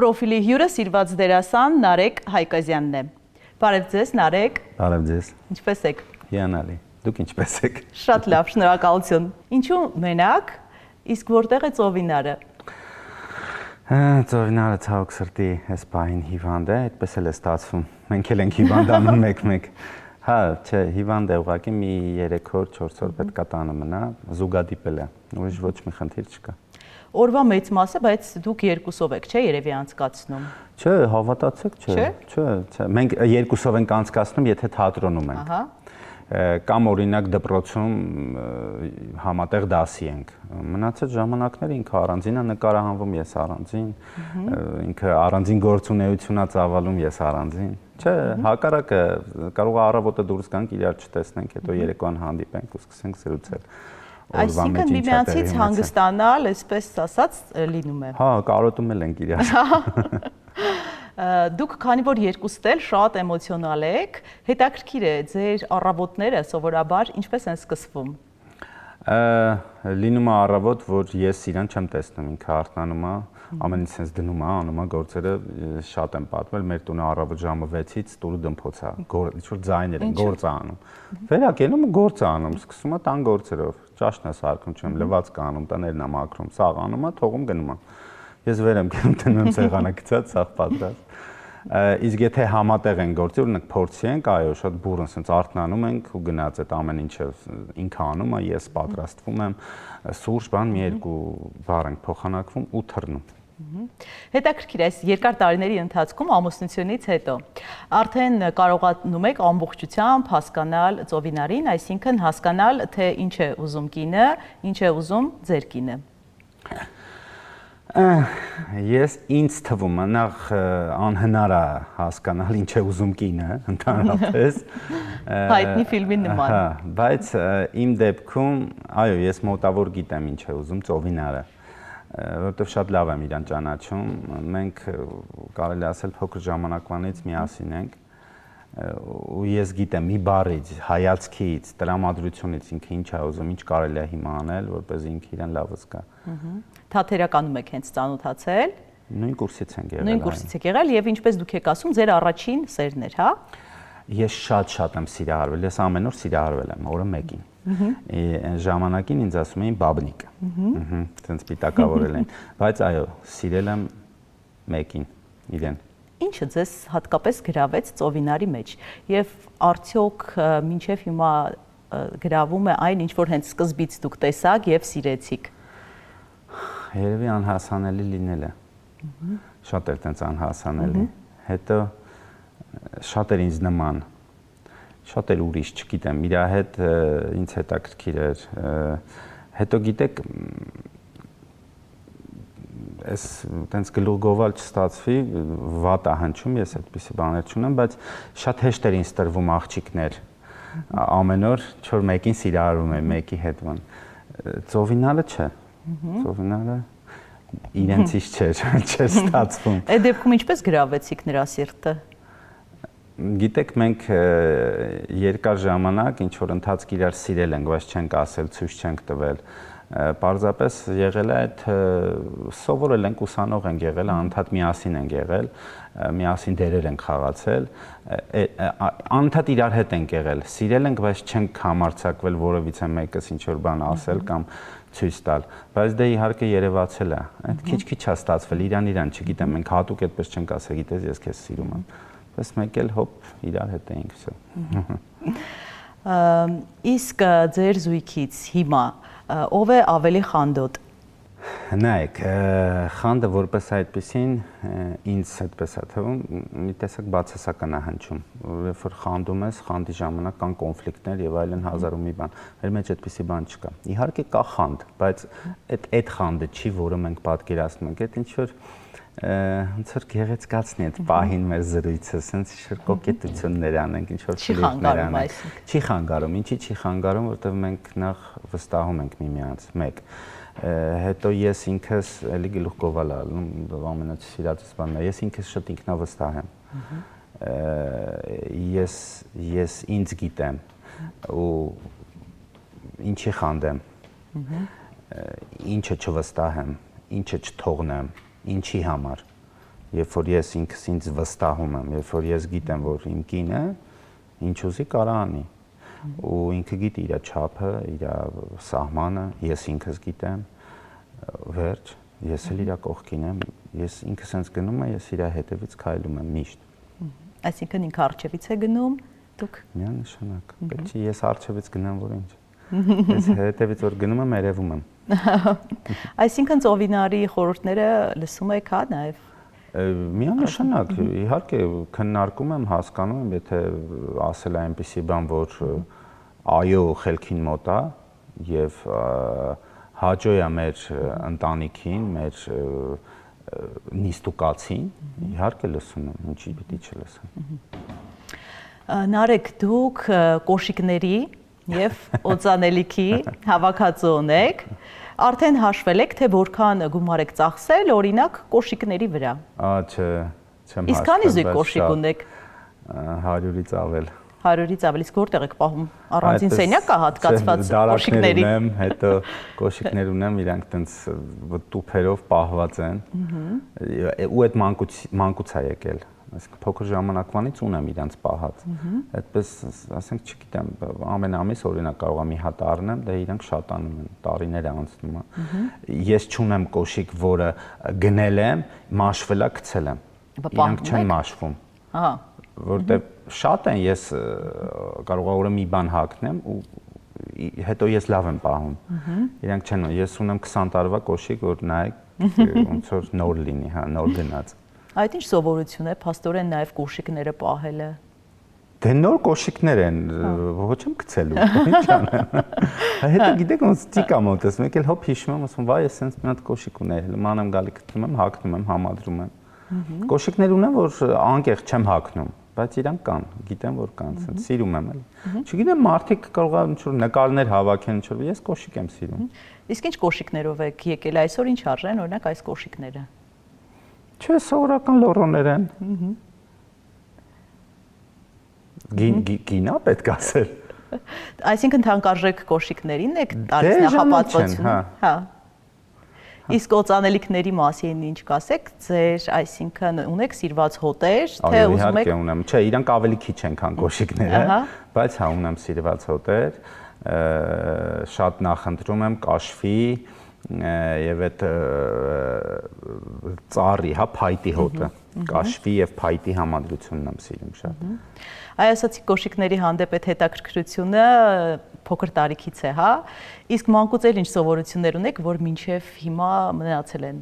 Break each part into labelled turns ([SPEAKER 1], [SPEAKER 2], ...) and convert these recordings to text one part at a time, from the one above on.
[SPEAKER 1] Պրոֆիլի հյուրը սիրված դերասան Նարեկ Հայկազյանն է։ Բարև ձեզ, Նարեկ։
[SPEAKER 2] Բարև ձեզ։
[SPEAKER 1] Ինչպե՞ս եք։
[SPEAKER 2] Հիանալի։ Դուք ինչպե՞ս եք։
[SPEAKER 1] Շատ լավ, շնորհակալություն։ Ինչու մենակ, իսկ որտեղ է Ծովինարը։
[SPEAKER 2] Ծովինարը ցավոք սրտի այս պահին հիվանդ է, այդպես էլ է ստացվում։ Մենք էլ ենք հիվանդանում մեկ-մեկ։ Հա, չէ, հիվանդ է ուղղակի մի 3 օր, 4 օր պետք է տանը մնա, զուգադիպել է։ Ուրիշ ոչ մի խնդիր չկա։
[SPEAKER 1] Օրվա մեծ մասը, բայց դուք երկուսով եք, չէ, երևի անցկացնում։
[SPEAKER 2] Չէ, հավատացեք, չէ։ Մենք երկուսով ենք անցկացնում, եթե թատրոնում ենք։
[SPEAKER 1] Ահա։
[SPEAKER 2] Կամ օրինակ դպրոցում համատեղ դասի ենք։ Մնացած ժամանակները ինքը առանձին է նկարահանվում, ես առանձին, ինքը առանձին գործունեություն է ծավալում, ես առանձին։ Չէ, հակառակը կարող է առավոտը դուրս գանք, իրար չտեսնենք, հետո երեկոյան հանդիպենք ու սկսենք զրուցել։
[SPEAKER 1] Այսինքն միմյանցից հանգստանալ, այսպես ասած, լինում է։
[SPEAKER 2] Հա, կարոտում ենք իրար։
[SPEAKER 1] Դուք քանի որ երկուստ էլ շատ էմոցիոնալ եք, հետաքրքիր է ձեր առավոտները սովորաբար ինչպես են սկսվում։
[SPEAKER 2] Լինում է առավոտ, որ ես իրան չեմ տեսնում, ինքը արթնանում է, ամեն ինչ sense դնում է, անում է գործերը, շատ եմ պատմել, մեր տունը առավոտ ժամը 6-ից տուրը դմփոց է, ինչ-որ ձայներ են, գործ է անում։ Վերակենում ու գործ է անում, սկսում է տան գործերով, ճաշն է սարքում, չեմ, լվացք անում, տներն է մաքրում, սաղ անում է, թողում գնում է։ Ես վեր եմ գնում, տնում սեղանը գցած, սաղ պատրաստ։ Իսկ եթե համատեղ են գործի, օրինակ փորձի ենք, այո, շատ բուրըն sense արթնանում ենք ու գնաց այդ ամեն ինչը ինքը անում է, ես պատրաստվում եմ, սուրճ բան մի երկու բառ ենք փոխանակվում ու թռնում։
[SPEAKER 1] Հետաքրքիր է, այս երկար տարիների ընթացքում ամուսնությունից հետո արդեն կարողանում եք ամբողջությամբ հասկանալ Ծովինարին, այսինքն հասկանալ, թե ինչ է ուզում կինը, ինչ է ուզում ձեր կինը։
[SPEAKER 2] Ես ինձ թվում է նախ անհնար է հասկանալ ինչ է ուզում կինը, ընդհանրապես։
[SPEAKER 1] Հայտնի ֆիլմի նման։
[SPEAKER 2] Հա, բայց իմ դեպքում, այո, ես մոտավոր գիտեմ ինչ է ուզում Ծովինարը, որովհետև շատ լավ եմ իրան ճանաչում, մենք կարելի ասել փոքր ժամանակվանից միասին ենք, ու ես գիտեմ մի բառից, հայացքից, տրամադրությունից ինքը ինչ է ուզում, ինչ կարելի է հիմա անել, որպեսզի ինքը իրան լավ զգա։
[SPEAKER 1] Թատերականում եք հենց ծանոթացել։
[SPEAKER 2] Նույն կուրսից ենք եղել։
[SPEAKER 1] Նույն կուրսից եք եղել եւ ինչպես դուք եք ասում, ձեր առաջին սերն էր, հա։
[SPEAKER 2] Ես շատ եմ սիրահարվել, ես ամեն օր սիրահարվել եմ, օրը մեկին։ Այն ժամանակին ինձ ասում էին բաբնիկ։ Տենց պիտակավորել են, բայց այո, սիրել եմ մեկին, իրեն։
[SPEAKER 1] Ինչը ձեզ հատկապես գրավեց Ծովինարի մեջ եւ արդյոք մինչեւ հիմա գրավում է այն, ինչ որ հենց սկզբից դուք տեսաք եւ սիրեցիք։
[SPEAKER 2] Երևի անհասանելի լինելը։ Շատ էր տենց անհասանելի։ Հետո շատ էր ինձ նման, շատ էր ուրիշ, չգիտեմ, իր հետ ինձ հետաքրքիր էր։ Հետո գիտեք, այս տենց գլուխ գովալ չստացվի, վատ է հնչում, ես այդպիսի բաներ չունեմ, բայց շատ հեշտ էր ինձ տրվում աղջիկներ։ Ամեն օր չոր մեկին սիրահարվում եմ, մեկի հետ բան։ Ծովինարը չէ։ Ծովինարը իրենցից չէր ստացվում։
[SPEAKER 1] Այդ դեպքում ինչպես գրավեցիք նրա սիրտը։
[SPEAKER 2] Գիտեք, մենք երկար ժամանակ ինչ որ ընթացք իրար սիրել ենք, բայց չենք ասել, ցույց չենք տվել։ Պարզապես եղել է այդ սովորել ենք, ուսանող ենք եղել, անընդհատ միասին ենք եղել, միասին դերեր ենք խաղացել, անընդհատ իրար հետ ենք եղել, սիրել ենք, բայց չենք համարձակվել որևիցե մեկս ինչ որ բան ասել կամ ցույց տալ, բայց դե իհարկե երևացել է, այդ քիչ-քիչ է ստացվել, իրան, չգիտեմ, մենք հատուկ այդպես չենք ասել, գիտես, ես քեզ սիրում եմ, բայց մեկ էլ հոպ իրար հետ էինք վсё։
[SPEAKER 1] Իսկ ձեր զույգից հիմա ով է ավելի խանդոտ։
[SPEAKER 2] Նայեք, խանդը որպես այդպեսին ինձ այդպես է թվում, մի տեսակ բացասական է հնչում, երբ որ խանդում ես, խանդի ժամանակ կան կոնֆլիկտներ եւ այլն հազար ու մի բան։ Մեր մեջ այդպիսի բան չկա։ Իհարկե կա խանդ, բայց այդ խանդը չի, որը մենք պատկերացնում ենք, այդ ինչ որ ոնց որ գեղեցկացնի այդ պահին մեր զրույցը, sense ինչ-որ կոկետություններ անենք, ինչ-որ ֆլիրտներ անենք։ Չի խանգարում, ինչի՞ չի խանգարում, որովհետև մենք նախ վստահում ենք միմյանց, մեկ։ Հետո ես ինքս էլի գլուխ գովալ ալնում, ամենասիրածս բանն է, ես ինքս շատ ինքնավստահ եմ։ Ես ինձ գիտեմ ու ինչի խանդեմ, ինչը չվստահեմ, ինչը չթողնեմ, ինչի համար, Երբ որ ես ինքս ինձ վստահում եմ, երբ որ ես գիտեմ, որ իմ կինը ինչ ուզի կարա անի, ու ինքը գիտի իր չափը, իր սահմանը, ես ինքս գիտեմ, վերջ, ես էլ իր կողքին եմ, ես ինքս ինձ գնում եմ, ես իր հետևից քայլում եմ միշտ։
[SPEAKER 1] Այսինքն ինքը արջևից է գնում, դուք
[SPEAKER 2] Միանշանակ, պետք է ես արջևից գնամ, որ ինչ։ Ես հետևից որ գնում եմ, երևում եմ։
[SPEAKER 1] Այսինքն ծովինարի խորհուրդները լսում եք, հա, նաև
[SPEAKER 2] Միանշանակ, իհարկե քննարկում եմ, հասկանում եմ, եթե ասել է այնպիսի բան, որ այո, խելքին մոտ է եւ հաջող է մեր ընտանիքին, մեր նիստուկացին, իհարկե լսում եմ, ինչի պիտի չլսեմ։
[SPEAKER 1] Նարեկ, դուք կոշիկների եւ օծանելիքի հավաքածուոն եք, արդեն հաշվել եք, թե որքան գումար եք ծախսել, օրինակ, կոշիկների վրա։
[SPEAKER 2] Չէ, չեմ հաշվել։
[SPEAKER 1] Իսկ քանի զույգ կոշիկ ունեք։
[SPEAKER 2] 100-ից ավել։
[SPEAKER 1] 100-ից ավել, իսկ որտեղ եք պահում։ Առանձին սենյակ կա հատկացված կոշիկների։
[SPEAKER 2] Ունեմ, հետո կոշիկներ ունեմ, իրանք տենց տուփերով պահված են։ Ու այդ մանկուց է եկել։ Այսինքն փոքր ժամանակվանից ունեմ իրանց պահած։ Այդպես, ասենք, չգիտեմ, ամեն ամիս օրինակ կարող եմ մի հատ առնեմ, դա իրանք շատանում են, տարիներ անցնում է։ Ես չունեմ կոշիկ, որը գնել եմ, մաշվել է, գցել եմ։ Իրանք չեն մաշվում։
[SPEAKER 1] Ահա։
[SPEAKER 2] Որտեղ շատ են, ես կարող եմ մի բան հագնեմ ու հետո ես լավ եմ պահում։ Իրանք չեն, ես ունեմ 20 տարվա կոշիկ, որ նայեք ոնց որ նոր լինի, հա, նոր գնաց։
[SPEAKER 1] Այդ ինչ սովորություն է, փաստորեն նաև կոշիկները պահելը։
[SPEAKER 2] Դե նոր կոշիկներ են, ոչ եմ գցելու, ինչ անեմ։ Հետո գիտեք ոնց տիկա մոտես, մեկ էլ հոփ հիշում եմ, ասում վայ, ես sense մի հատ կոշիկ ունեի, ման եմ գալի գտնում եմ, հագնում եմ, համադրում եմ։ Կոշիկներ ունեմ, որ անկեղծ չեմ հագնում, բայց իրանք կան, գիտեմ որ կան, sense սիրում եմ էլի։ Չգիտեմ, մարդիկ կարող են ինչ-որ նկարներ հավաքեն, ինչ-որ, ես կոշիկ եմ սիրում։
[SPEAKER 1] Իսկ ինչ կոշիկներով եք եկել այսօր, ինչ արժեն, օրինակ այս կոշիկները։
[SPEAKER 2] Չէ, սովորական լոռոներ են։ Գինա պետք ասել։
[SPEAKER 1] Այսինքն թանկարժեք կոշիկներին եք տալիս նախապատվությունը։ Հա։ Իսկ օծանելիքների մասին ինչ կասեք, ձեր, այսինքն ունեք սիրված հոտեր, թե ուզում եք։
[SPEAKER 2] Իհարկե ունեմ։ Չէ, իրանք ավելի քիչ են, քան կոշիկները, բայց հա ունեմ սիրված հոտեր, շատ նախընտրում եմ կաշվի եւ այդ ծառի, հա, փայտի հոտը, կաշվի եւ փայտի համադրությունն եմ սիրում շատ։
[SPEAKER 1] Այ ասացի կոշիկների հանդեպ այդ հետաքրքրությունը փոքր տարիքից է, հա։ Իսկ մանկուց էլ ինչ սովորություններ ունեք, որ մինչև հիմա մնացել են։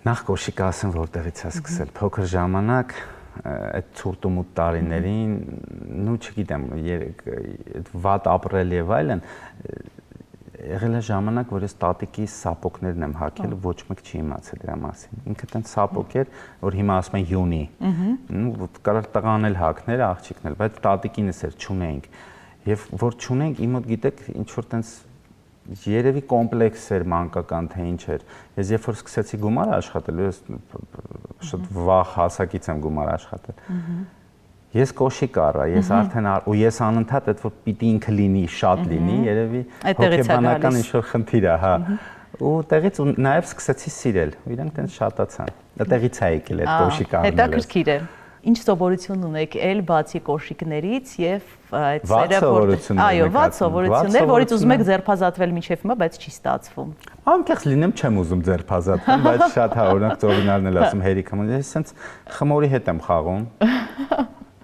[SPEAKER 2] Նախ կոշիկ ասեմ, որտեղից է սկսել։ Փոքր ժամանակ այդ ցուրտումուտ տարիներին, նու չգիտեմ, այդ վատ ապրել եւ այլն, եղել է ժամանակ, որ ես տատիկի սապոկներն եմ հագել, ոչ մեկ չի իմացել դրա մասին։ Ինքը տենց սապոկ էր, որ հիմա ասում են յունի։ Կարող տղան էլ հագներ, աղջիկն էլ, բայց տատիկինս էր չունեինք։ Եվ որ չունենք, իմ մոտ գիտեք, ինչ որ տենց երևի կոմպլեքս էր մանկական, թե ինչ էր։ Ես երբ որ սկսեցի գումար աշխատել, ես շատ վաղ հասակից եմ գումար աշխատել։ Ես կոշիկ առա, ես արդեն ու ես անընդհատ այդ որ պիտի ինքը լինի, շատ լինի, երևի հոգեբանական ինչ-որ խնդիր է, հա։ Ու տեղից ու նաև սկսեցի սիրել, ու իրանք տենց շատացան։ Այդտեղից է եկել այդ կոշիկ առնելը։
[SPEAKER 1] Հետաքրքիր է։ Ինչ սովորություն ունեք էլ բացի կոշիկներից եւ այդ սերը, այո, վատ սովորություններ, որից ուզում եք ձերբազատվել մինչև հիմա, բայց չի ստացվում։
[SPEAKER 2] Անկեղծ լինեմ, չեմ ուզում ձերբազատվել, բայց շատ հա, օրինակ ծովինարն էլ ասում հերիքը, ես sense խմորի հետ եմ խաղում։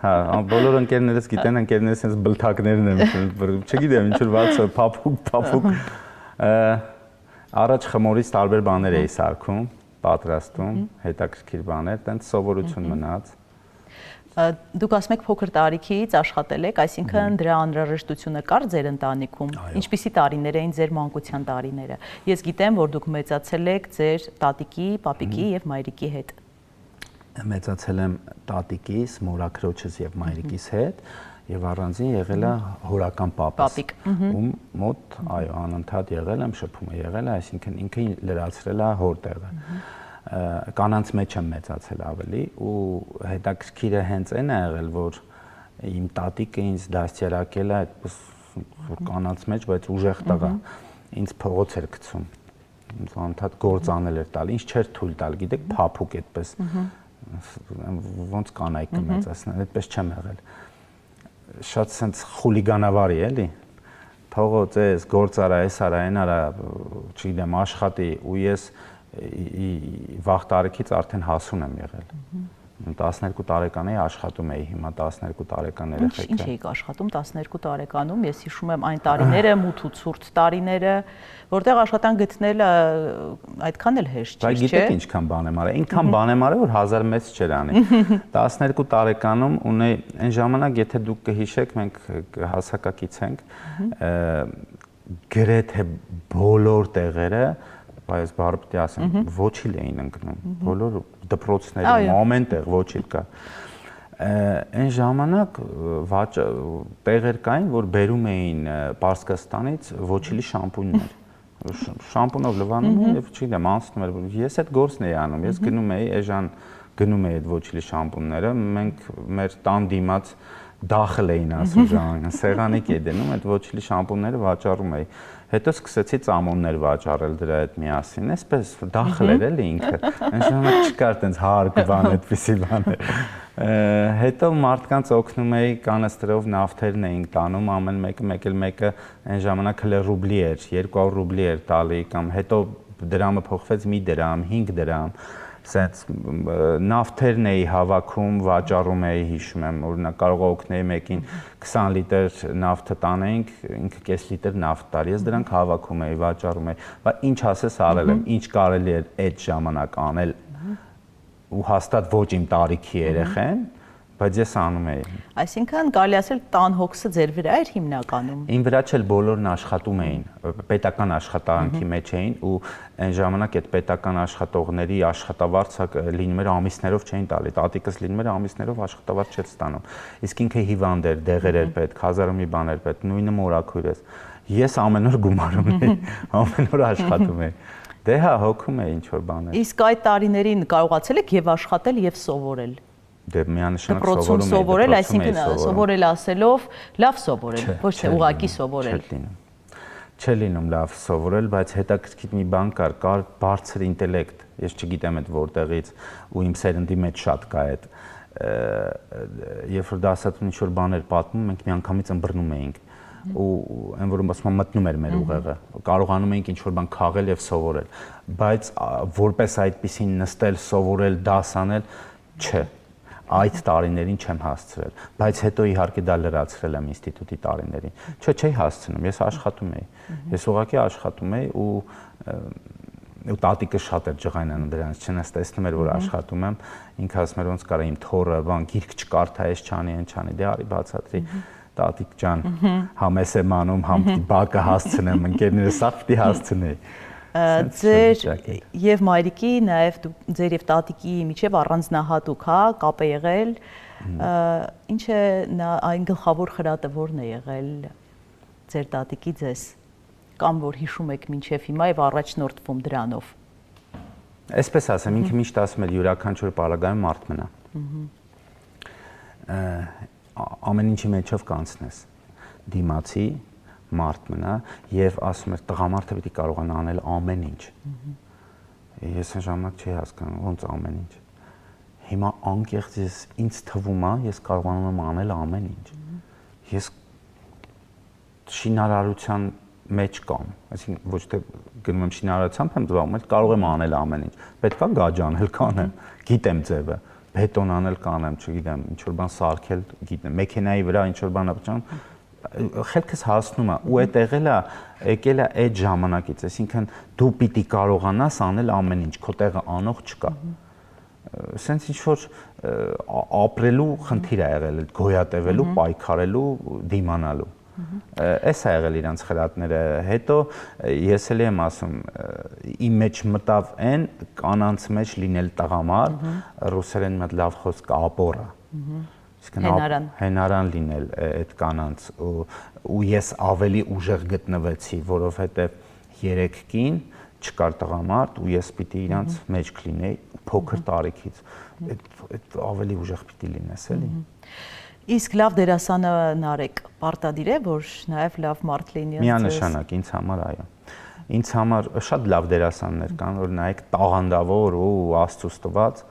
[SPEAKER 2] Հա, բոլոր ընկերներս գիտեն, ընկերներս sense բլթակներն են, չգիտեմ, ինչ որ վարձը, փափուկ։ Առաջ խմորից տարբեր բաներ էի սարքում, պատրաստում, հետաքրքիր բաներ, տենց սովորություն մնաց։
[SPEAKER 1] Դուք ասում եք փոքր տարիքից աշխատել եք, այսինքն դրա անհրաժեշտությունը կար ձեր ընտանիքում։ Ինչպիսի տարիներ էին ձեր մանկության տարիները։ Ես գիտեմ, որ դուք մեծացել եք ձեր տատիկի, պապիկի եւ մայրիկի հետ։
[SPEAKER 2] Մեծացել եմ տատիկիս, մորաքրոջս եւ մայրիկիս հետ եւ առանձին եղել է հորական պապս։ Ում մոտ, այո, անընդհատ եղել եմ, շփում եղել է, այսինքն ինքը լրացրել է հորտեղը։ Կանանց մեջ եմ մեծացել ավելի ու հետաքրքիրը հենց այն է եղել, որ իմ տատիկը ինձ դաստիարակել է այդպես կանանց մեջ, բայց ուժեղ տղա, ինձ փողոց էր գցում։ անդադ գործանել էր տալ, ինչ չէր թույլ տալ, գիտեք, փափուկ այդպես ոնց կանայք կմեծացնել, այդպես չեմ եղել։ Շատ sense խուլիգանավարի էլի։ Թողոց էս գործ արա, էս արա, այն արա, չգիտեմ, աշխատի ու ես վաղ տարիքից արդեն հասուն եմ եղել։ 12 տարեկան էի աշխատում էի, հիմա 12 տարեկան երեխեք է։
[SPEAKER 1] Ինչ էիք աշխատում 12 տարեկանում, ես հիշում եմ այն տարիները, մութ ու ցուրտ տարիները, որտեղ աշխատանք գտնելը այդքան էլ հեշտ չէ։
[SPEAKER 2] Բայց գիտեք ինչքան բան եմ արել, այնքան բան եմ արել, որ 1000 մեծ չէր անի։ 12 տարեկանում ունեի, այն ժամանակ, եթե դուք կհիշեք, մենք հասակակից ենք, գրեթե բոլոր տեղերը, բայց բառը պետք է ասեմ, ոչիլ էին ընկնում, բոլոր դպրոցներում, ամեն տեղ ոչիլ կա։ Այն ժամանակ տեղեր կային, որ բերում էին Պարսկաստանից ոչիլի շամպուններ։ Շամպունով լվանում էին եւ չգիտեմ, անցնում էր։ Ես այդ գործն էի անում, ես գնում էի, էժան գնում էի այդ ոչիլի շամպունները, մենք մեր տան դիմաց դախլ էին ասում ժամանակ, սեղանիկ էի դնում, այդ ոչիլի շամպունները վաճառում էի։ Հետո սկսեցի ծամոններ վաճառել դրա հետ միասին, այսպես դախլ էր էլի ինքը։ Այն ժամանակ չկար տենց հարկ բան, այդպիսի բաներ։ Հետո մարդկանց օգնում էի, կանաստրով նավթերն էինք տանում, ամեն մեկը, մեկ էլ մեկը այն ժամանակ հələ ռուբլի էր, 200 ռուբլի էր տալի կամ հետո դրամը փոխվեց մի դրամ, 5 դրամ։ Սենց նավթերն էի հավաքում, վաճառում էի, հիշում եմ, օրինակ կարող օգնեի մեկին 20 լիտր նավթը տանեինք, ինքը կես լիտր նավթ տար, ես դրանք հավաքում էի, վաճառում էի, բայց ինչ ասես արել եմ, ինչ կարելի էր այդ ժամանակ անել ու հաստատ ոչ իմ տարիքի երեխեն, բայց ես անում էի։
[SPEAKER 1] Այսինքն կարելի ասել տան հոգսը ձեր վրա էր հիմնականում։
[SPEAKER 2] Իմ վրա չէ, բոլորն աշխատում էին, պետական աշխատանքի մեջ էին ու այն ժամանակ այդ պետական աշխատողների աշխատավարձը լինում էր ամիսներով չէին տալի, տատիկս լինում էր ամիսներով աշխատավարձ չէր ստանում։ Իսկ ինքը հիվանդ էր, դեղեր էր պետք, հազար մի բան էր պետք, նույնը մորաքույրս։ Ես ամեն օր գումարում էի, ամեն օր աշխատում էի։ Դե հա, հոգում էի ինչ որ բաներ։
[SPEAKER 1] Իսկ այդ տարիներին կարողացել եք եւ աշխատել եւ սովորել։
[SPEAKER 2] Դե միանշանակ
[SPEAKER 1] դպրոցում սովորել, այսինքն սովորել ասելով լավ սովորել, ոչ թե ուղակի սովորել։
[SPEAKER 2] Չէ լինում լավ սովորել, բայց հետաքրքիր մի բան կար բարձր ինտելեկտ։ Ես չգիտեմ այդ որտեղից ու իմ սերնդի մեջ շատ կա այդ։ Երբ որ դասատուն ինչ որ բաներ պատմում, մենք միանգամից ըմբռնում էինք ու այն որում ասում եմ մտնում էր մեր ուղեղը, կարողանում էինք ինչ որ բան քաղել եւ սովորել, բայց որպես այդպեսին նստել, սովորել, դաս անել, չէ։ Այդ տարիներին չեմ հասցրել, բայց հետո իհարկե դա լրացրել եմ ինստիտուտի տարիներին։ Չէ, չէի հասցնում, ես աշխատում էի։ Ես ուղղակի աշխատում էի ու տատիկը շատ էր ջղայնանում դրանից, չնայած տեսնում էր, որ աշխատում եմ, ինքը ասում էր ոնց կարա իմ թորը, բան գիրք չկարդա, ես չանի, այն չանի, դե արի բացատրի։ Տատիկ ջան, համ ես եմ անում, համ բակը հասցնեմ, ընկերներս սա պիտի հասցնեի։
[SPEAKER 1] Ձեր եւ մայրիկի, նաեւ ձեր եւ տատիկի միջեւ առանձնահատուկ, հա, կապ է եղել։ Ինչ է այն գլխավոր խրատը որն է եղել ձեր տատիկի ձեզ, կամ որ հիշում եք մինչեւ հիմա եւ առաջնորդվում դրանով։
[SPEAKER 2] Այսպես ասեմ, ինքը միշտ ասում էր յուրաքանչյուր պարագայում մարդ մնա։ Ամեն ինչի մեջով կանցնես, դիմացի մարդ մնա եւ ասում էր տղամարդը պիտի կարողանա անել ամեն ինչ։ Ես այն ժամանակ չի հասկանում ոնց ամեն ինչ։ Հիմա անկեղծ ես ինձ թվում է ես կարողանում եմ անել ամեն ինչ։ Ես շինարարության մեջ կամ, այսինքն ոչ թե գնում եմ շինարարությամբ եմ զբաղվում, այլ կարող եմ անել ամեն ինչ։ Պետքա գաջանել կանեմ, գիտեմ ձևը, բետոն անել կանեմ, չգիտեմ, ինչ որ բան սարքել, գիտեմ, մեքենայի վրա ինչ որ բան ապճան խելքս հասնում է ու այդ եկել է այդ ժամանակից, այսինքն դու պիտի կարողանաս անել ամեն ինչ, քո տեղը անող չկա։ Սենց ինչ որ ապրելու խնդիր է եղել, գոյատևելու, պայքարելու, դիմանալու։ Էս է եղել իրանց խրատները։ Հետո ես էլի եմ ասում, իմ մեջ մտավ այն կանանց մեջ լինել տղամարդ, ռուսերեն մի հատ լավ խոսք ապորա։ Հենարան լինել այդ կանանց ու ես ավելի ուժեղ գտնվեցի, որովհետև 3 կին չկար տղամարդ ու ես պիտի իրանց մեջ կլինեի փոքր տարիքից, այդ ավելի ուժեղ պիտի լինես էլի։
[SPEAKER 1] Իսկ լավ դերասանը Նարեկ պարտադիր է, որ նաև լավ մարդ լինի։
[SPEAKER 2] Միանշանակ ինձ համար այո։ Ինձ համար շատ լավ դերասաններ կան, որ նայեք տաղանդավոր ու աստծուց տված,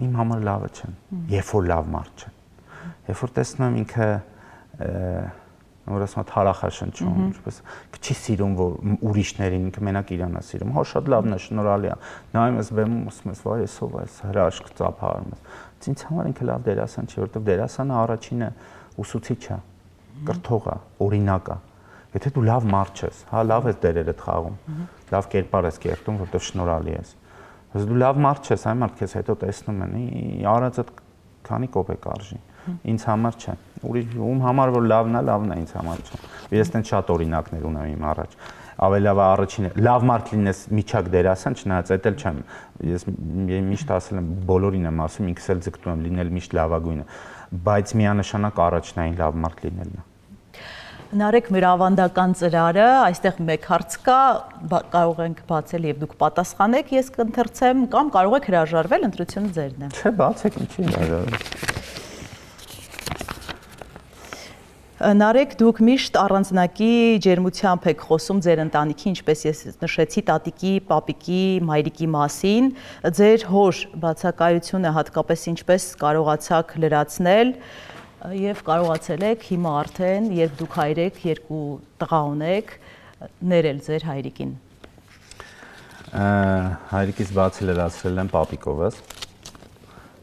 [SPEAKER 2] իմ համար լավը չեն, երբ որ լավ մարդ չեն։ Երբ որ տեսնում եմ ինքը որ ասում եմ թարախաշնչում, ինչպես չի սիրում որ ուրիշներին, ինքը մենակ իրան է սիրում, հա շատ լավն է, շնորհալի է։ Նայում ես բեմում, ասում ես, վայ, էսով այս հրաշք ծափարում ես։ Ինձ համար ինքը լավ դերասան չի, որովհետև դերասանը առաջինը ուսուցիչ է, կրթող է, օրինակ է։ Եթե դու լավ մարդ ես, հա լավ ես դերերդ խաղում, լավ կերպար ես կերտում, որովհետև շնորհալի ես։ Բայց դու լավ մարդ ես, այն մարդ քեզ հետո տեսնում են, արածդ քանի կոպեկ արժի։ Ինձ համար չէ։ Ում համար որ լավն է ինձ համար չէ։ Ես տենց շատ օրինակներ ունեմ իմ առաջ։ Ավելի լավ է առաջինը լավ մարդ լինես միջակ դերասան, չնայած այդ էլ չեմ։ Ես միշտ ասել եմ, բոլորին եմ ասում, ինքս էլ ձգտում եմ լինել միշտ լավագույնը, բայց միանշանակ առաջնային լավ մարդ լինելն է։
[SPEAKER 1] Նարեկ մեր ավանդական ծրարը, այստեղ մեկ հարց կա, կարող ենք բացել եւ դուք պատասխանեք, ես կընթերցեմ կամ կարող եք հրաժարվել, ընտրությունը ձերն է։
[SPEAKER 2] Չէ, բացեք, ինչի՞ հրաժարվել։
[SPEAKER 1] Նարեկ, դուք միշտ առանձնակի ջերմությամբ եք խոսում ձեր ընտանիքի, ինչպես ես նշեցի, տատիկի, պապիկի, մայրիկի մասին, ձեր հոր բացակայությունը հատկապես ինչպես կարողացաք լրացնել եւ կարողացել եք հիմա արդեն, երբ դուք հայր եք, 2 տղա ունեք, ներել ձեր հայրիկին։
[SPEAKER 2] Հայրիկից բացի լրացրել եմ պապիկովս։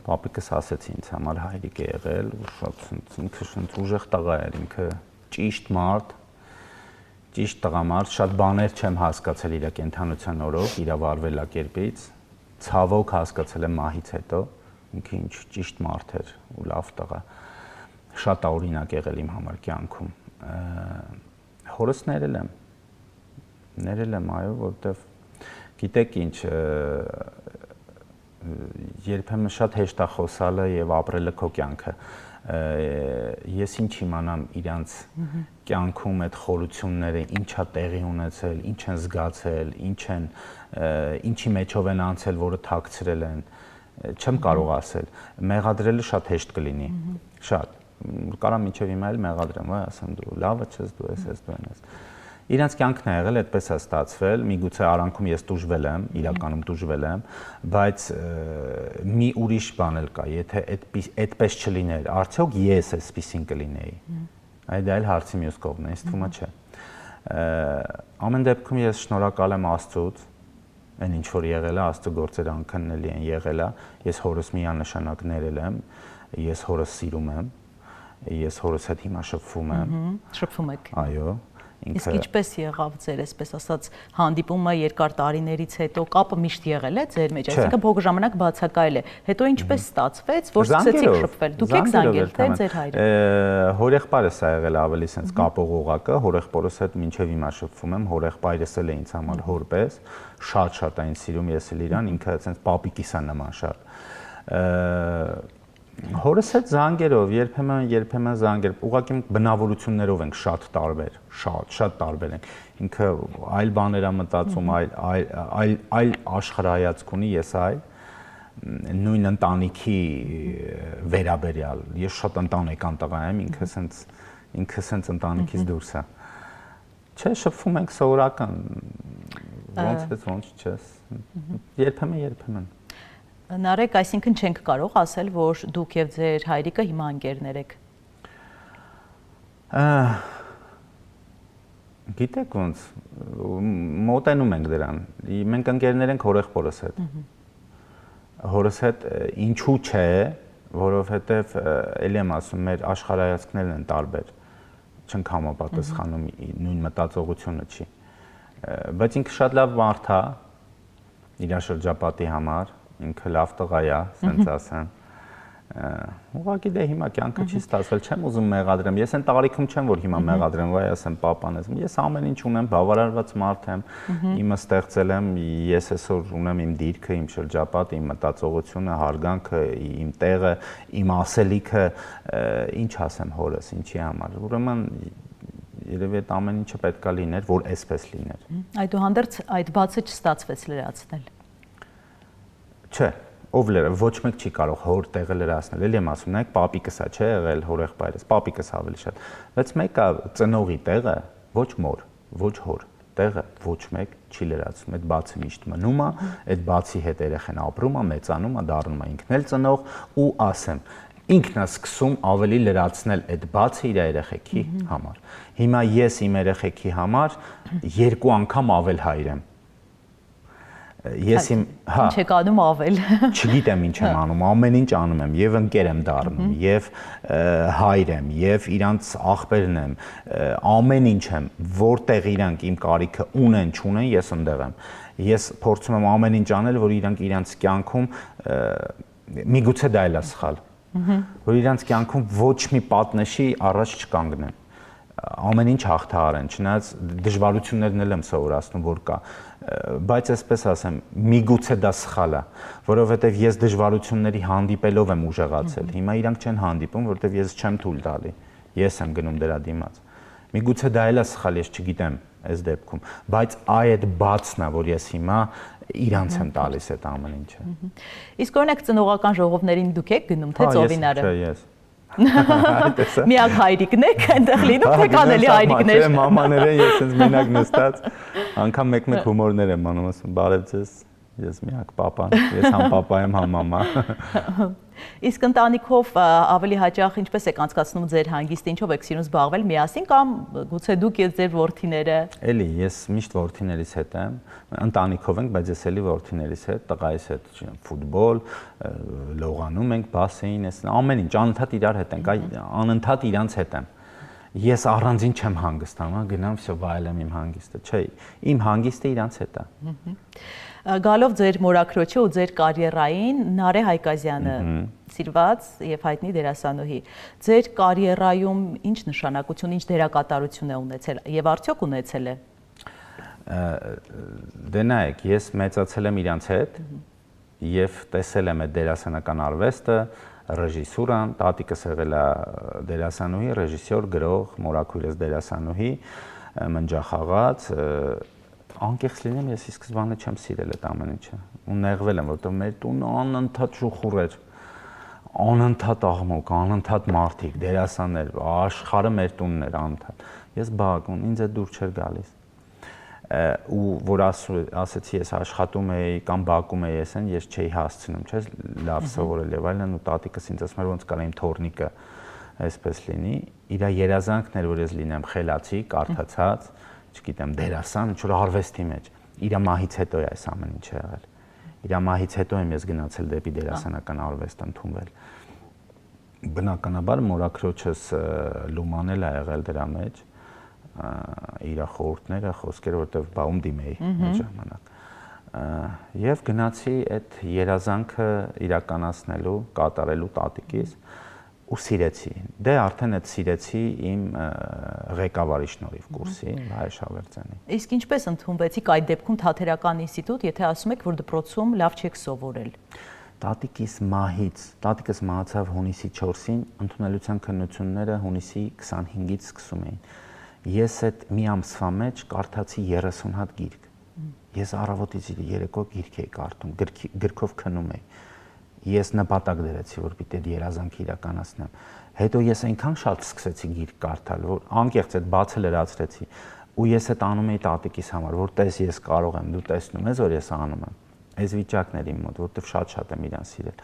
[SPEAKER 2] Պապիկս ասեցի ինձ համար հայրիկ է եղել, ու շատ ինքը ուժեղ տղա էր, ինքը ճիշտ մարդ, ճիշտ տղամարդ, շատ բաներ չեմ հասկացել իր կենդանության օրոք, իր վարվելակերպից, ցավոք հասկացել եմ մահից հետո, ինքը ինչ ճիշտ մարդ էր ու լավ տղա, շատ օրինակ եղել իմ համար կյանքում։ Հորս ներել եմ, այո, որովհետև գիտեք ինչ, երբեմն շատ հեշտ է խոսալը եւ ապրելը քո կյանքը։ Ես ինչ իմանամ իրանց կյանքում այդ խորությունները, ինչա տեղի ունեցել, ինչ են զգացել, ինչի մեջով են անցել, որը թաքցրել են, չեմ կարող ասել։ Մեղադրելը շատ հեշտ կլինի, շատ։ Կարամ մինչև հիմա էլ մեղադրեմ, այ ասեմ դու լավը չես, դու ես դու ես։ Իրանց կյանքն է եղել, այդպես է ստացվել, միգուցե արանքում ես տուժվել եմ, իրականում տուժվել եմ, բայց մի ուրիշ բան էլ կա, եթե այդպես չլիներ, արդյոք ես այսպեսին կլինեի։ Այդ այլ հարցի մյուս կողմն է, ինձ թվում է չէ։ Ամեն դեպքում ես շնորհակալ եմ Աստծուց, այն ինչ որ եղել է, Աստծո գործերը անքննելի են եղել է, ես հորս միանշանակ ներել եմ, ես հորս սիրում եմ, ես հորս հետ հիմա շփվում եմ։
[SPEAKER 1] Շփվում եք։
[SPEAKER 2] Այո։
[SPEAKER 1] Իսկ ինչպես եղավ ձեր, այսպես ասած, հանդիպումը երկար տարիներից հետո, կապը միշտ եղել է ձեր մեջ, այսինքն փոքր ժամանակ բացակայել է։ Հետո ինչպես ստացվեց, որ սկսեցիք շփվել։ Դուք եք զանգել, թե ձեր հայրը։
[SPEAKER 2] Հորեղբայրս է եղել ավելի sense կապող օղակը, հորեղբորս հետ մինչև հիմա շփվում եմ, հորեղբայրս էլ է ինձ համար հորպես, շատ այն սիրում ես էլ իրան, ինքը sense պապիկիս է նման շատ։ Հորս հետ զանգերով, երբեմն զանգեր, ուղղակի բնավորություններով ենք շատ տարբեր, շատ տարբեր ենք։ Ինքը այլ բաներ է մտածում, այլ աշխարհայացք ունի, ես այլ նույն ընտանիքի վերաբերյալ։ Ես շատ ընտանեկան տղա եմ, ինքը սենց ընտանիքից դուրս է։ Չէ, շփվում ենք սովորական։ Ոնց չես։ Երբեմն։
[SPEAKER 1] Նարեկ, այսինքն չենք կարող ասել, որ դուք եւ ձեր հայրիկը հիմա ընկերներ եք։
[SPEAKER 2] Գիտեք ոնց, մոտենում ենք դրան։ Մենք ընկերներ ենք հորեղբորս հետ։ Հորս հետ ինչու՞ չէ, որովհետեւ ելի եմ ասում, մեր աշխարհայացքներն են տարբեր։ Չենք համապատասխանում, նույն մտածողությունը չի։ Բայց ինքը շատ լավ մարդ է իր շրջապատի համար։ Ինքը լավ տղա է, ասենց ասեմ։ Ուղղակի դե հիմա կյանքը չի ստացվել, չեմ ուզում մեղադրեմ։ Ես այն տարիքում չեմ, որ հիմա մեղադրեմ, վայ ասեմ, պապան ես։ Ես ամեն ինչ ունեմ, բավարարված մարդ եմ, իմը ստեղծել եմ, ես այսօր ունեմ իմ դիրքը, իմ շրջապատը, իմ մտածողությունը, հարգանքը, իմ տեղը, իմ ասելիքը, ինչ ասեմ հորս, ինչի համար։ Ուրեմն երևի այդ ամեն ինչը պետք է լիներ, որ այսպես լիներ։
[SPEAKER 1] Այդուհանդերձ այդ բացը չստացվեց լրացնել։
[SPEAKER 2] Չէ, ով ոչ մեկ չի կարող հոր տեղը լրացնել, էլի եմ ասում, նայեք պապիկս է, չէ, եղել հորեղբայրս, պապիկս ավելի շատ, բայց մեկը ծնողի տեղը ոչ մոր, ոչ հոր, տեղը ոչ մեկ չի լրացնում։ Այդ բացը միշտ մնում է, այդ բացի հետ երեխան ապրում է, մեծանում է, դառնում է ինքն էլ ծնող ու ասեմ, ինքն է սկսում ավելի լրացնել այդ բացը իր երեխեքի համար։ Հիմա ես իմ երեխեքի համար 2 անգամ ավել հայր եմ։ Ես իմ, հա,
[SPEAKER 1] ինչ եք անում ավել։
[SPEAKER 2] Չգիտեմ ինչ եմ անում, ամեն ինչ անում եմ, եւ ընկեր եմ դառնում, եւ հայր եմ, եւ իրանց աղբերն եմ, ամեն ինչ եմ, որտեղ իրանք իմ կարիքը ունեն, չունեն, ես ընդեղ եմ։ Ես փորձում եմ ամեն ինչ անել, որ իրանք իրանց կյանքում միգուցե դա էլ է սխալ, որ իրանց կյանքում ոչ մի պատնեշի առաջ չկանգնեն։ Ամեն ինչ հաղթահար են, չնայած դժվարություններն էլ եմ սովորացնում, որ կա, բայց այսպես ասեմ, միգուցե դա սխալ է, որովհետև ես դժվարությունների հանդիպելով եմ ուժեղացել։ Հիմա իրանք չեն հանդիպում, որովհետև ես չեմ թույլ տալի, ես եմ գնում դրա դիմաց։ Միգուցե դա էլ է սխալ, ես չգիտեմ այս դեպքում, բայց այդ բացն է, որ ես հիմա իրանց եմ տալիս այդ ամեն ինչը։
[SPEAKER 1] Իսկ օրինակ ծնողական ժողովներին դուք եք գնում, թե ծովինարը։
[SPEAKER 2] Չէ, ես։
[SPEAKER 1] Միակ հայրիկն եք, այնտեղ լինում թե կանելի հայրիկներ։
[SPEAKER 2] Չէ, մամաներ են, ես ինձ մենակ նստած, անգամ մեկ-մեկ հումորներ եմ անում, ասում բարև ձեզ, ես միակ պապան, ես համ պապա եմ, համ մամա։
[SPEAKER 1] Իսկ ընտանիքով ավելի հաճախ ինչպես եք անցկացնում ձեր հանգիստը, ինչով եք սիրում զբաղվել միասին կամ գուցե դուք եւ ձեր որդիները։
[SPEAKER 2] Էլի, ես միշտ որդիներիս հետ եմ, ընտանիքով ենք, բայց ես էլի որդիներիս հետ, տղայիս հետ, չգիտեմ, ֆուտբոլ, լողանում ենք, բասեին, ամեն ինչ, անընդհատ իրար հետ ենք, անընդհատ իրանց հետ եմ։ Ես առանձին չեմ հանգստանում, գնամ, всё, վայելեմ իմ հանգիստը, չէ, իմ հանգիստը իրանց հետ է։
[SPEAKER 1] Գալով ձեր մորաքրոջը ու ձեր կարիերային Նարե Հայկազյանը, սիրված եւ հայտնի դերասանուհի, ձեր կարիերայում ինչ նշանակություն, ինչ դերակատարություն է ունեցել եւ արդյոք ունեցել է։
[SPEAKER 2] Դե նայեք, ես մեծացել եմ իրանց հետ եւ տեսել եմ այդ դերասանական արվեստը, ռեժիսուրան, տատիկս եղել է դերասանուհի, ռեժիսոր, գրող, մորաքույրս դերասանուհի, մնջախաղաց, անկեղծ լինեմ, ես ի սկզբանե չեմ սիրել այդ ամեն ինչը, ու նեղվել եմ, որովհետև մեր տունը անընդհատ շուխուռ էր, անընդհատ աղմուկ, անընդհատ մարդիկ, դերասաններ, աշխարհը մեր տունն էր անընդհատ։ Ես բաղակում, ինձ այդ դուր չէր գալիս։ Ու որ ասեցի ես աշխատում էի կամ բակում էի ասեն, ես չէի հասցնում, չէ՞, լավ սովորել եւ այլն, ու տատիկս ինձ ասում էր ոնց կարա իմ թորնիկը այսպես լինի, իր երազանքն էր, որ ես լինեմ խելացի, կարդացած, չգիտեմ, դերասան, ինչ որ արվեստի մեջ։ Իր մահից հետո է այս ամեն ինչը եղել։ Իր մահից հետո եմ ես գնացել դեպի դերասանական արվեստ ընդունվել։ Բնականաբար մորաքրոջս լումանել է եղել դրա մեջ, իր խորհուրդները, խոսքերը, որտեղ բաում դիմեի այդ ժամանակ։ Եվ գնացի այդ երազանքը իրականացնելու, կատարելու տատիկիս ու սիրեցի։ Դե արդեն այդ սիրեցի իմ ղեկավարի շնորհիվ կուրսի Հայ Շավերդյանի։
[SPEAKER 1] Իսկ ինչպես ընդունվեցիք այդ դեպքում Թատերական ինստիտուտ, եթե ասում եք, որ դպրոցում լավ չեք սովորել։
[SPEAKER 2] Տատիկիս մահից, տատիկս մահացավ հունիսի 4-ին, ընդունելության քննությունները հունիսի 25-ից սկսում էին։ Ես այդ մի ամսվա մեջ կարդացի 30 հատ գիրք։ Ես առավոտից երեկո գիրք էի կարդում, գրքով քնում էի։ Ես նպատակ դրեցի, որ պիտի այդ երազանքը իրականացնեմ։ Հետո ես այնքան շատ սկսեցի գիրք կարդալ, որ անկեղծ այդ բացը լրացրեցի։ Ու ես այդ անում էի տատիկիս համար, որ տես ես կարող եմ, դու տեսնում ես, որ ես անում եմ։ Այս վիճակն էր իմ մոտ, որովհետև շատ եմ իրան սիրել։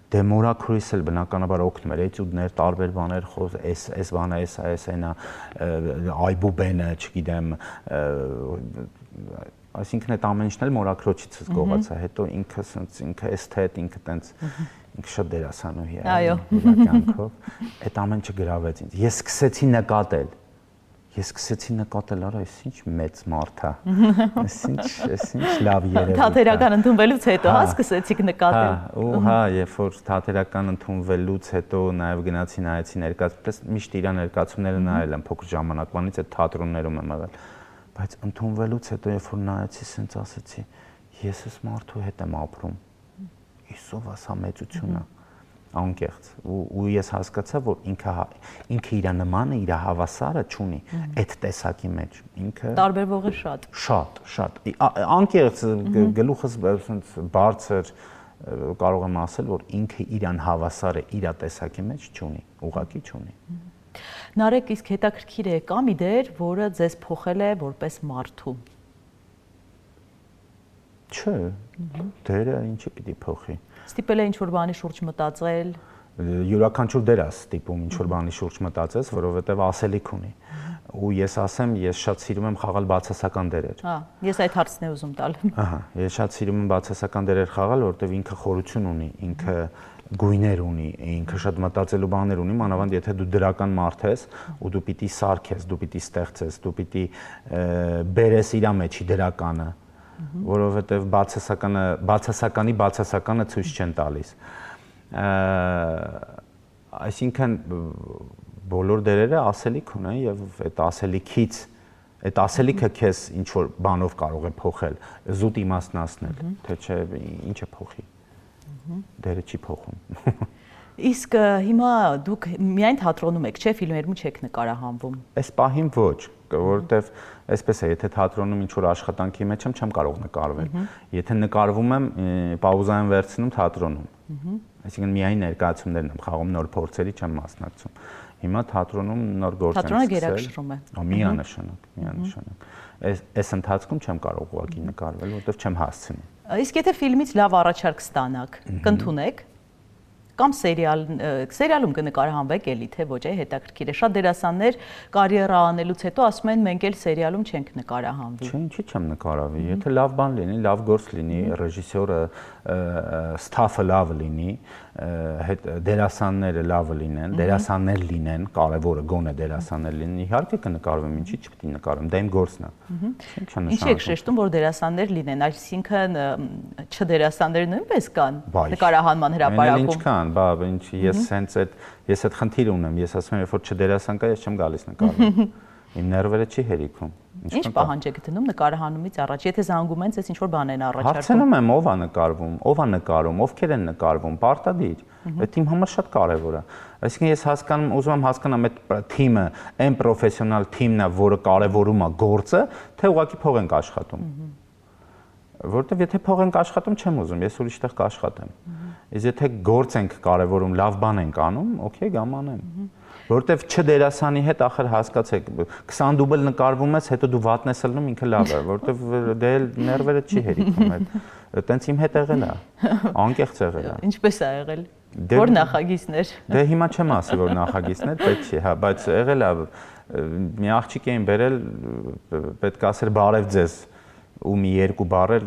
[SPEAKER 2] Դե մորաքրույս էլ բնականաբար օգնում էր, էտյուդներ, տարբեր բաներ, այս բանը, այս այնա, այբուբենը, չգիտեմ, այսինքն այդ ամեն ինչն էլ մորաքրոջից զգողացա, հետո ինքը էսթետ, ինքը տենց ինքը շատ դերասանուհի է իր կյանքով, այդ ամեն ինչը գրավեց ինձ։ Ես սկսեցի նկատել, արա, այս ինչ մեծ մարդ է, այս ինչ լավ երևույթ է։
[SPEAKER 1] Թատերական ընդունվելուց հետո հա սկսեցիք նկատել։
[SPEAKER 2] Ու հա, երբ որ թատերական ընդունվելուց հետո նաև գնացի նայեցի ներկայացումից, միշտ իր ներկայացումները նայել եմ փոքր ժամանակվանից այդ թատրոններում եմ եղել, բայց ընդունվելուց հետո երբ որ նայեցի, սենց ասեցի, ես այս մարդու հետ եմ ապրում։ Իսով ասա մեծությունը, անկեղծ, ու ես հասկացա, որ ինքը իր նմանը, իր հավասարը չունի այդ տեսակի մեջ, ինքը
[SPEAKER 1] տարբերվողը
[SPEAKER 2] շատ, անկեղծ գլուխս բարձր կարող եմ ասել, որ ինքը իրան հավասարը իր տեսակի մեջ չունի, ուղղակի չունի։
[SPEAKER 1] Նարեկ, իսկ հետաքրքիր է, կա մի դեր, որը ձեզ փոխել է որպես մարդու։
[SPEAKER 2] Չէ, դերը ինչի պիտի փոխի։
[SPEAKER 1] Ստիպել է ինչ-որ բանի շուրջ մտածել։
[SPEAKER 2] Յուրաքանչյուր դեր է ստիպում ինչ-որ բանի շուրջ մտածես, որովհետև ասելիք ունի։ Ու ես ասեմ, ես շատ սիրում եմ խաղալ բացասական դերեր։
[SPEAKER 1] Ես այդ հարցն եմ ուզում տալ։
[SPEAKER 2] Ահա, ես շատ սիրում եմ բացասական դերեր խաղալ, որովհետև ինքը խորություն ունի, ինքը գույներ ունի, ինքը շատ մտածելու բաներ ունի, մանավանդ եթե դու դրական մարդ ես ու դու պիտի սարքես, դու պիտի ստեղծես, դու պիտի բերես իր մեջի դրականը, որովհետև բացասականը ցույց չեն տալիս։ Այսինքն բոլոր դերերը ասելիք ունեն եւ այդ ասելիքը քեզ ինչ որ բանով կարող է փոխել, զուտ իմաստնացնել, թե չէ ինչը փոխի։ Դերը չի փոխում։
[SPEAKER 1] Իսկ հիմա դուք միայն թատրոնում եք, չէ՞, ֆիլմերում չեք նկարահանվում։
[SPEAKER 2] Այս պահին ոչ, որովհետև այսպես է, եթե թատրոնում ինչ որ աշխատանքի մեջ եմ, չեմ կարող նկարվել։ Եթե նկարվում եմ, պաուզա եմ վերցնում թատրոնում։ Այսինքն միայն ներկայացումներն եմ խաղում, նոր փորձերի չեմ մասնակցում։ Հիմա թատրոնում նոր գործ եմ սկսել։
[SPEAKER 1] Թատրոնը գերակշռում է։
[SPEAKER 2] Միանշանակ։ Այս ընթացքում չեմ կարող ուղղակի նկարվել, որովհետև չեմ հասցնի։
[SPEAKER 1] Իսկ եթե ֆիլմից լավ առաջարկ ստանաք, կընդունեք կամ սերիալում կնկարահանվեք էլի թե ոչ, հետաքրքիր է։ Շատ դերասաններ կարիերա անելուց հետո ասում են մենք էլ սերիալում չենք նկարահանվի։
[SPEAKER 2] Չէ, ինչի՞ չեմ նկարահանվի։ Եթե լավ բան լինի, լավ գործ լինի, ռեժիսորը, ստաֆը լավ լինի, դերասանները լավ լինեն, դերասաններ լինեն, կարևորը գոնե դերասաններ լինեն, իհարկե կնկարվեմ, ինչի՞ չպիտի նկարվեմ, դա իմ գործն է։
[SPEAKER 1] Ինչ եք շեշտում, որ դերասաններ լինեն, այսինքն չդերասաններ նույնպես կան նկարահանման հրապարակում։
[SPEAKER 2] Բա ինչ ես այդ խնդիրը ունեմ, ես ասում եմ, երբ որ չդերասան կա, ես չեմ գալիս նկարել։ Իմ ներվերը չի հերիքում։
[SPEAKER 1] Ինչ պահանջ եք դնում նկարահանումից առաջ, եթե զանգում են, ես ինչ որ բան են առաջարկում։
[SPEAKER 2] Հարցնում եմ ով է նկարվում, ով է նկարում, ովքեր են նկարվում, պարտադիր։ Այդ իմ համար շատ կարևոր է։ Այսինքն ես հասկանում, ուզում եմ հասկանամ այդ թիմը, այն պրոֆեսիոնալ թիմն է, որը կարևորում է գործը, թե ուղղակի փող ենք աշխատում։ Որտեվ եթե փող ենք աշխատում, չեմ ուզում, ես ուրիշտեղ կաշխատեմ։ Իսկ եթե գործ ենք կարևորում, լավ բան ենք անում, օքեյ, գամ անեմ։ Որտեվ չդերասանի հետ ախր հասկացեք 20 դուբլ նկարվում ես, հետո դու վատն ես ելնում, ինքը լավ է, որտեվ դե ներվերը չի հերիքում այդ։ Տենց իմ հետ եղել է, անկեղծ եղել է։
[SPEAKER 1] Ինչպես է եղել։ Որ նախագիծներ։
[SPEAKER 2] Դե հիմա չեմ ասի, որ նախագիծներ պետք չի, հա, բայց եղել է մի աղջիկ էին բերել, պետք է ասել բարև ձեզ ու մի երկու բառեր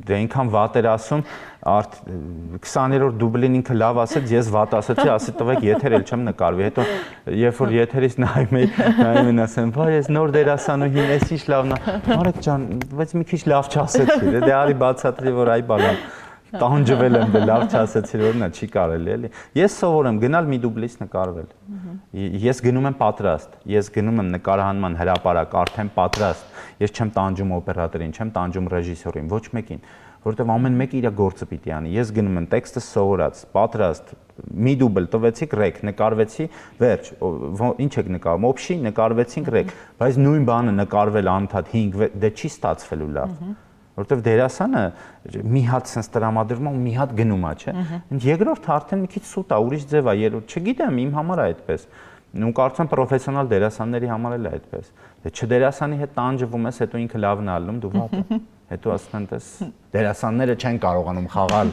[SPEAKER 2] դե այնքան վատ էր ասում 20-րդ դուբլին ինքը լավ ասեց ես վատ ասեցի տվեք եթեր էլ չեմ նկարվի հետո երբ որ եթերից նայում են ասեմ վայ ես նոր դերասանուհին էս ինչ լավն է Մարեկ ջան բայց մի քիչ լավ չասեցի դե արի բացատրի որ այ բալան տանջվել եմ դե լավ չասեցի որ նա չի կարելի էլի ես սովորեմ գնալ մի դուբլից նկարվել ես գնում եմ պատրաստ ես գնում եմ նկարահանման հրապարակ արդեն պատրաստ ես չեմ տանջում օպերատորին չեմ տանջում ռեժիսորին ոչ մեկին որովհետև ամեն մեկը իր գործը պիտի անի ես գնում եմ տեքստը սովորած պատրաստ մի դուբլ տվեցիք ռեկ նկարվեցի վերջ ինչ եք նկարում օփշի նկարվեցինք ռեկ բայց նույն բանը նկարվել անընդհատ 5 դե չի ստացվելու լավ որովհետև դերասանը մի հատ sense տրամադրում ու մի հատ գնում է, չէ։ Երկրորդը արդեն մի քիչ սուտ է, ուրիշ ձև է, երրորդ չգիտեմ, իմ համար է այդպես։ Ու կարծում եմ պրոֆեսիոնալ դերասանների համար էլ է այդպես։ Դե չդերասանի հետ տանջվում ես, հետո ինքը լավն է ալնում, դու վատը։ Հետո ասում են, տես դերասանները չեն կարողանում խաղալ,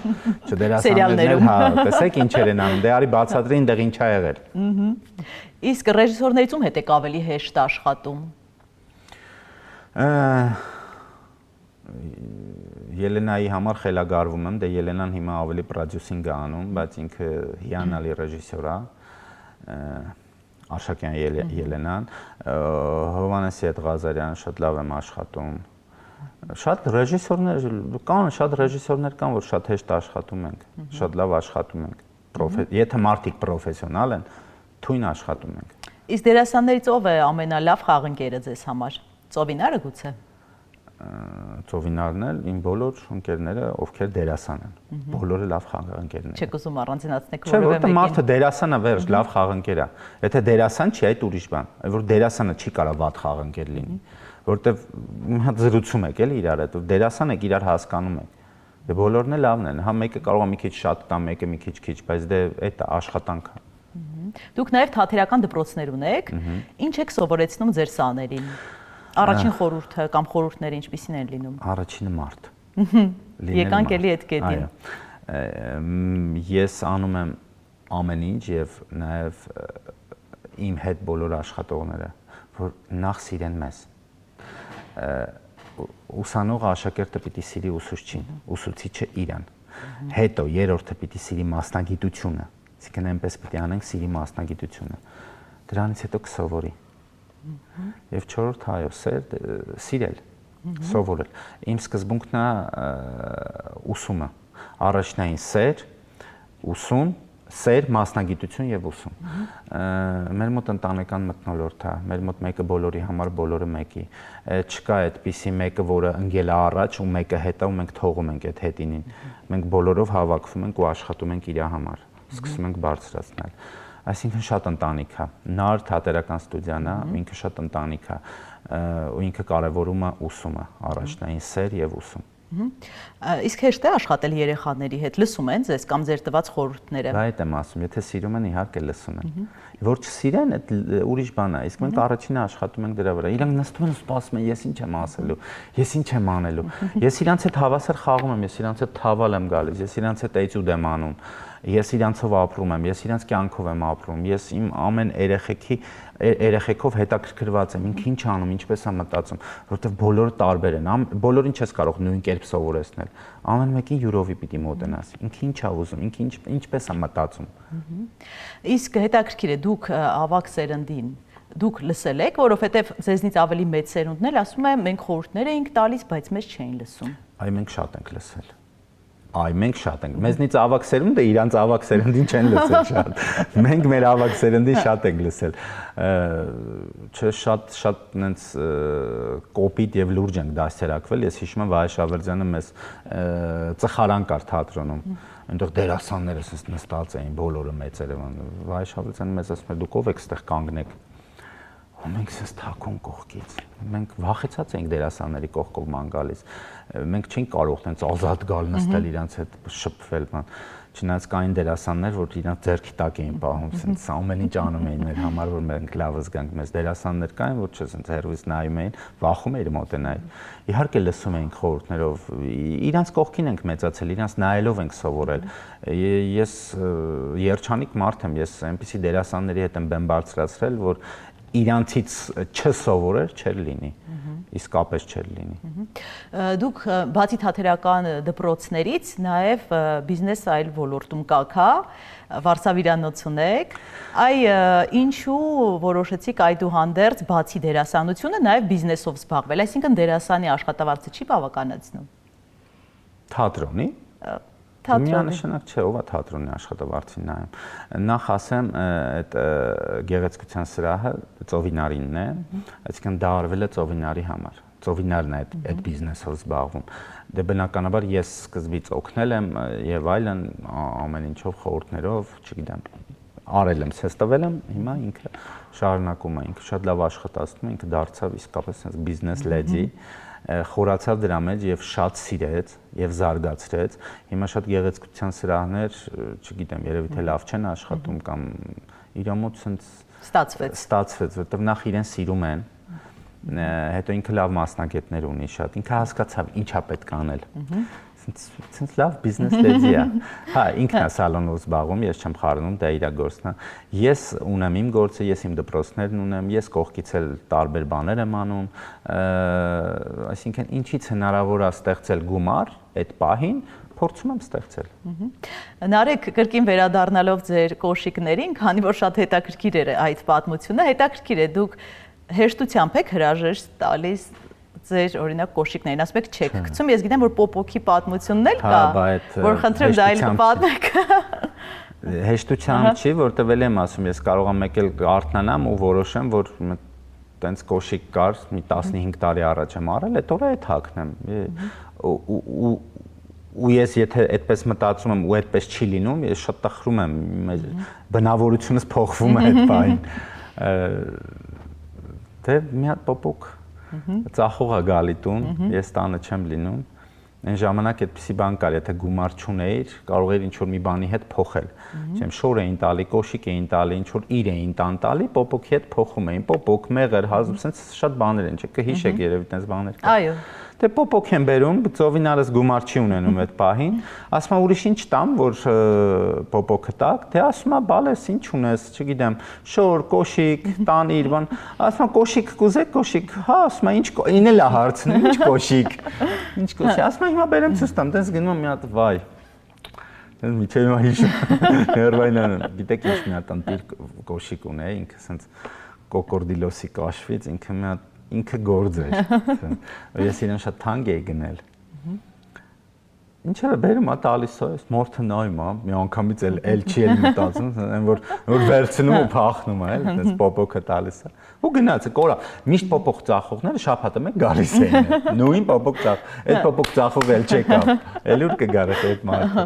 [SPEAKER 2] չդերասաններն հա, տեսեք ինչեր են անում, դե արի բացատրի այնտեղ ինչ ա եղել։
[SPEAKER 1] Իսկ ռեժիսորներից ում հետ եք ավելի հեշտ աշխատում։
[SPEAKER 2] Ելենայի համար խելագարվում եմ, դե Ելենան հիմա ավելի պրոդյուսինգ է անում, բայց ինքը հիանալի ռեժիսոր է, Արշակյան Ելենան, Հովհաննես Ղազարյանը շատ լավ եմ աշխատում, շատ ռեժիսորներ կան, որ շատ հեշտ աշխատում ենք, շատ լավ աշխատում ենք, եթե մարդիկ պրոֆեսիոնալ են, թույն աշխատում ենք։
[SPEAKER 1] Իսկ դերասաններից ով է ամենալավ խաղընկերը ձեզ համար, Ծովինարը գուցե։
[SPEAKER 2] Ծովինարն էլ իմ բոլոր ընկերները ովքեր դերասան են բոլորը լավ խաղընկերներ են
[SPEAKER 1] չեք ուզում առանձնացնեք
[SPEAKER 2] որևէ մեկին չէ մարդը դերասան է վերջ լավ խաղընկեր է եթե դերասան չի այդ ուրիշ բան որ դերասանը չի կարող վատ խաղընկեր լինի որովհետև մի հատ զրուցում եք էլի իրար հետ դերասան եք իրար հասկանում եք դե բոլորն էլ լավն են հա մեկը կարող է մի քիչ շատ տա մեկը մի քիչ քիչ բայց դե այդ աշխատանք է
[SPEAKER 1] դուք նաև թատերական դպրոցներ ունեք ինչ եք սովորեցնում ձեր սաներին Առաջին խորհուրդը կամ խորհուրդները ինչպիսին են լինում։
[SPEAKER 2] Առաջինը մարդ։
[SPEAKER 1] Եկանք էլի այդ կետին։
[SPEAKER 2] Ես անում եմ ամեն ինչ եւ նաեւ իմ հետ բոլոր աշխատողները, որ նախ սիրեն մեզ։ Ուսանողը աշակերտը պիտի սիրի ուսուցչին, ուսուցիչը իրան։ Հետո երրորդը պիտի սիրի մասնագիտությունը, այսինքն այնպես պիտի անենք սիրի մասնագիտությունը։ Դրանից հետո կսովորի։ Եվ չորրորդ այո, սիրել, սովորել։ Իմ սկզբունքն է ուսումը, առաջնային սեր, ուսում, սեր, մասնագիտություն եւ ուսում։ Մեր մոտ ընտանեկան մթնոլորտ է, մեր մոտ մեկը բոլորի համար, բոլորը մեկի։ Չկա այդպիսի մեկը, որը ընկել է առաջ ու մեկը հետո ու մենք թողում ենք այդ հետինին։ Մենք բոլորով հավաքվում ենք ու աշխատում ենք իր համար։ Սկսում ենք բարձրացնել։ Այսինքն շատ ընտանիք է։ Նար թատերական ստուդիան է, ինքը շատ ընտանիք է ու ինքը կարևորում է ուսումը, առաջնային սեր եւ ուսում։
[SPEAKER 1] Իսկ հեշտ է աշխատել երեխաների հետ, լսում են ձեզ կամ ձեր տված խորհուրդները։
[SPEAKER 2] Դա այդ եմ ասում, եթե սիրում են, իհարկե լսում են։ Որ չսիրեն, այդ ուրիշ բան է, իսկ մենք առաջինը աշխատում ենք դրա վրա։ Իրանք նստում են ու սպասում են, ես ինչ եմ ասելու, ես ինչ եմ անելու։ Ես իրանց հետ հավասար խաղում եմ, ես իրանց հետ թավալ եմ գալիս, ես իրանց հետ էծուդ եմ անում։ Ես իրանցով ապրում եմ, ես իրանց կյանքով եմ ապրում, ես իմ ամեն երեխեքով հետաքրքրված եմ, ինքը ինչ անում, ինչպես է մտածում, որովհետև բոլորը տարբեր են, բոլորին չես կարող նույն կերպ սովորեցնել, ամեն մեկին յուրովի պիտի մոտենաս, ինքը ինչ է ուզում, ինքը ինչպես է մտածում։
[SPEAKER 1] Իսկ հետաքրքիր է, դուք ավագ սերնդին, դուք լսել եք, որովհետև ձեզնից ավելի մեծ սերունդն էլ ասում է, մենք խորհուրդներ էինք տալիս, բայց մեզ չէին լսում։
[SPEAKER 2] Այ մենք շատ ենք լսել։ Մենք շատ ենք։ Մեզնից ավագ սերունդը իրանց ավագ սերնդին չեն լսել շատ։ Մենք մեր ավագ սերնդին շատ ենք լսել։ Շատ նենց կոպիտ եւ լուրջ ենք դաստիարակվել։ Ես հիշում եմ Վահե Շավերդյանը մեզ ծխարան կար թատրոնում։ Այնտեղ դերասանները ասես նստած էին բոլորը մեծերը։ Վահե Շավերդյանը մեզ ասում է դուք ով եք ստեղ կանգնեք։ Ու մենք ասես թակուն կողքից։ Մենք վախեցած էինք դերասանների կողքով ման գալիս։ Մենք չենք կարող տենց ազատ գալ նստել իրանց հետ շփվել բան։ Չնայած կային դերասաններ, որ իրանց ձեռքի տակ էին պահում, ասես ամեն ինչ անում էին մեր համար, որ մենք լավ զգանք։ Մեզ դերասաններ կային, որ չես հերվից նայում էին, վախում էին մոտենալ։ Իհարկե լսում էինք խորհուրդներով, իրանց կողքին ենք մեծացել, իրանց նայելով ենք սովորել։ Ես երջանիկ մարդ եմ, ես այնպիսի դերասանների հետ եմ բեմ բարձրացրել, որ իրանցից չսովորեր չէր լինի, իսկապես չէր լինի։
[SPEAKER 1] Դուք բացի թատերական դպրոցներից նաև բիզնես այլ ոլորտում կաք, վարսավիրանոց ունեք, ինչու որոշեցիք այդուհանդերձ բացի դերասանությունը նաև բիզնեսով զբաղվել, այսինքն դերասանի աշխատավարձը չի բավականացնում։
[SPEAKER 2] Թատրոնի։ Միանշանակ չէ, ով է թատրոնի աշխատավարձին նայում։ Նախ ասեմ, այդ գեղեցկության սրահը ծովինարինն է, այսինքն դա արվել է ծովինարի համար։ Ծովինարն է այդ բիզնեսով զբաղվում։ Դե բնականաբար ես սկզբից օգնել եմ եւ այլն ամեն ինչով խորհուրդներով, չգիտեմ, արել եմ, ցես տվել եմ, հիմա ինքը շարունակում է, ինքը շատ լավ աշխատացնում է, ինքը դարձավ իսկապես sense բիզնես լեդի, խորացավ դրա մեջ եւ շատ սիրեց եւ զարգացրեց։ Հիմա շատ գեղեցկության սրահներ, չգիտեմ, երևի թե լավ չեն աշխատում կամ իր մոտ sense ստացվեց, որտեղ նախ իրեն սիրում են, հետո ինքը լավ մասնագետներ ունի շատ, ինքը հասկացավ ինչա պետք անել։ Sense լավ բիզնես լեդի է։ Հա, ինքն է սալոնով զբաղվում, ես չեմ խառնում, դա իր գործն է։ Ես ունեմ իմ գործը, ես իմ դպրոցներն ունեմ, ես կողքից էլ տարբեր բաներ եմ անում, այսինքն ինչից հնարավոր է ստեղծել գումար այդ պահին, փորձում եմ ստեղծել։
[SPEAKER 1] Նարեկ, կրկին վերադառնալով ձեր կոշիկներին, քանի որ շատ հետաքրքիր էր այդ պատմությունը, հետաքրքիր է, դուք հեշտությամբ եք հրաժեշտ տալիս ձեր օրինակ կոշիկներին, ասում եք չեք գցում, ես գիտեմ, որ պոպոքի պատմությունն էլ կա, որ խնդրեմ դա էլ կպատմեք։
[SPEAKER 2] Հեշտությամբ չի, որտեղ էլ եմ ասում, ես կարող եմ եկել արթնանամ ու որոշեմ, որ տենց կոշիկ կար, մի 15 տարի առաջ եմ արել, այդ օրը այդ հագնեմ։ Ու ես եթե այդպես մտածում եմ ու այդպես չի լինում, ես շատ տխրում եմ, բնավորությունս փոխվում է այդ բանին։ Դե մի հատ պոպոք ծախող է գալի տուն, ես տանը չեմ լինում, այն ժամանակ այդպիսի բան կար, եթե գումար չունեիր, կարող էր ինչ-որ մի բանի հետ փոխել, չեմ, շոր էին տալի, կոշիկ էին տալի, ինչ-որ իր էին տան տալի, պոպոքի հետ փոխում էին, պոպոք, մեղր, հազում, սենց շատ բաներ են, չէ, կհիշեք երևի տենց բաներ կա։
[SPEAKER 1] Այո։
[SPEAKER 2] Դե պոպոք են բերում, ծովինարս գումար չի ունենում այդ պահին, ասում է ուրիշ ինչ տամ, որ պոպոքը տակ, դե ասում է բալես ինչ ունես, չգիտեմ, շոր, կոշիկ, տանիր, բան, ասում է կոշիկ կուզեք, կոշիկ, հա, ասում է ինչ ինել է հարցնում, ինչ կոշիկ, ասում է հիմա բերեմ ցույց տամ, դες գնում եմ մի հատ վայ, միջև հիմա հիշում, հերվայնան, գիտեք ինչ մի հատ անտիր կոշիկ ունե, ինքը սենց կոկորդիլոսի կաշվից, ինքը գործ էր, ես իրան շատ թանկ էի գնել, ինչերը բերում է տալիս է, մորթը նայում է, մի անգամից էլ չի էլ մտածում, որ վերցնում ու փախնում է, այս պոպոքը տալիս է, ու գնաց, կորա, միշտ պոպոք ծախողները շաբաթը մեկ գալիս էին, նույն պոպոք ծախ, այդ պոպոք ծախող էլ չեկավ, էլ ուր կգար այդ մարդը։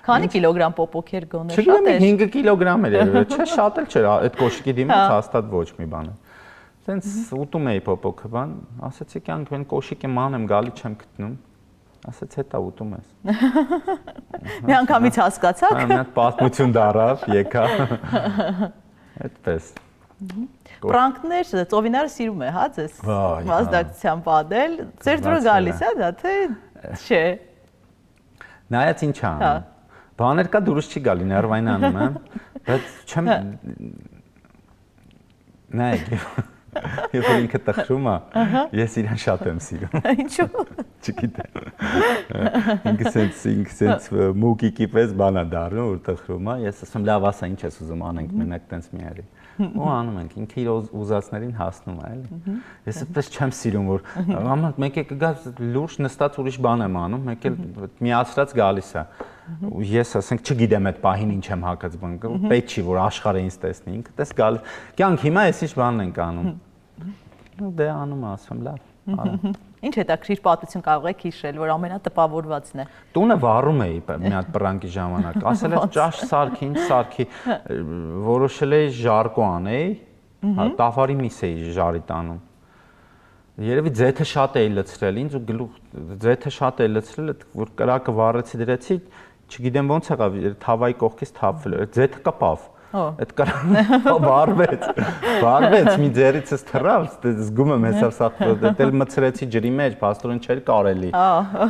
[SPEAKER 1] Քանի կիլոգրամ պոպոք էր գոնե, շատ
[SPEAKER 2] էր։
[SPEAKER 1] էր։
[SPEAKER 2] 5 կիլոգրամ էր, չէ, շատ էլ չէր, այդ կոշիկի դիմաց հաստատ ոչ մի բան է։ Սենց ուտում էի պոպոքը բան, ասացի կյանք այն կոշիկը ման եմ գալի չեմ գտնում։ Ասաց հետա ուտում ես։
[SPEAKER 1] Մի անգամից հասկացաք։
[SPEAKER 2] Մի հատ պատմություն դարավ, եկա։ Այդպես։
[SPEAKER 1] Պրանկներ ծովինարը սիրում է, հա, ձեզ մասնակցությամբ падել։ Ձեր դուրը գալիս է դա, թե չէ։
[SPEAKER 2] Նայած ինչ անում։ Բաներ կա դուրս չի գալի, ներվայն անում եմ, բայց չեմ նայեք։ Երբ որ ինքը տխրում է, ես իրան շատ եմ սիրում։
[SPEAKER 1] Ինչու՞։
[SPEAKER 2] Չգիտեմ։ Ինքը սենց մուկիկի պես բան է դառնում, որ տխրում է, ես ասում լավ ասա ինչ ես ուզում անենք մենակ տենց մի արի։ Ու անում ենք, ինքը իր ուզածներին հասնում է, էլի։ Ես այդպես չեմ սիրում, որ ամանք մեկ է կգա լուրջ նստած ուրիշ բան եմ անում, մեկ էլ միացրած գալիս է։ Ես ասենք չգիտեմ այդ պահին ինչ եմ հակած բան, պետք չի որ աշխարհը ինձ տեսնի, ինքը տես գալ։ Կյանք հիմա էս ինչ բանն ենք անում։ Դե անում ասում լավ։
[SPEAKER 1] Ինչ հետաքրիր պատմություն կարող եք հիշել, որ ամենատպավորվածն է։
[SPEAKER 2] Տունը վառում էի մի հատ պրանկի ժամանակ, ասել ես ճաշ սարքի, ինչ սարքի, որոշել էի ժարկո անեի, տավարի միս էի ժարի տանում։ Երևի ձեթը շատ էի լցրել, ինձ ու գլուխ ձեթը շատ էի լցրել, որ կրակը վառեցի դրեցի, չգիտեմ ոնց եղավ, թավայի կողքից թափվել էր, ձեթը կպավ։ Այդ կրակը վառվեց, մի ձեռիցս թռավ, զգում եմ հեսա սախ, դել մցրեցի ջրի մեջ, փաստորեն չէր կարելի։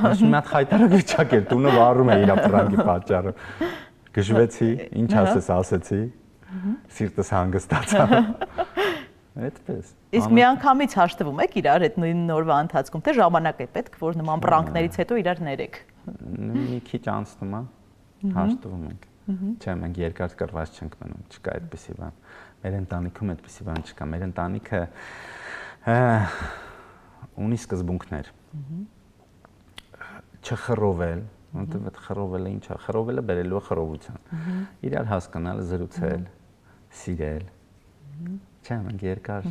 [SPEAKER 2] Ոչ մի հատ խայտարակ վիճակ էր, տունը վառում է իր պրանկի պատճառով։ Գժվեցի, ինչ ասես ասեցի, սիրտս հանգստացավ։ Այդպես։
[SPEAKER 1] Իսկ մի անգամից հաշտվում եք իրար այդ նույն նորվա ընթացքում, թե ժամանակ է պետք, որ նման պրանկներից հետո իրար ներեք։
[SPEAKER 2] Մի քիչ անցնում է, հաշտվում ենք։ Չէ, մենք երկար կռված չենք մնում, չկա այդպիսի բան։ Մեր ընտանիքում այդպիսի բան չկա։ Մեր ընտանիքը ունի սկզբունքներ։ Չխռովել, որտեղ այդ խռովելը ինչ է, խռովելը բերելու է խռովության։ Իրար հասկանալ, զրուցել, սիրել։ Չէ, մենք երկար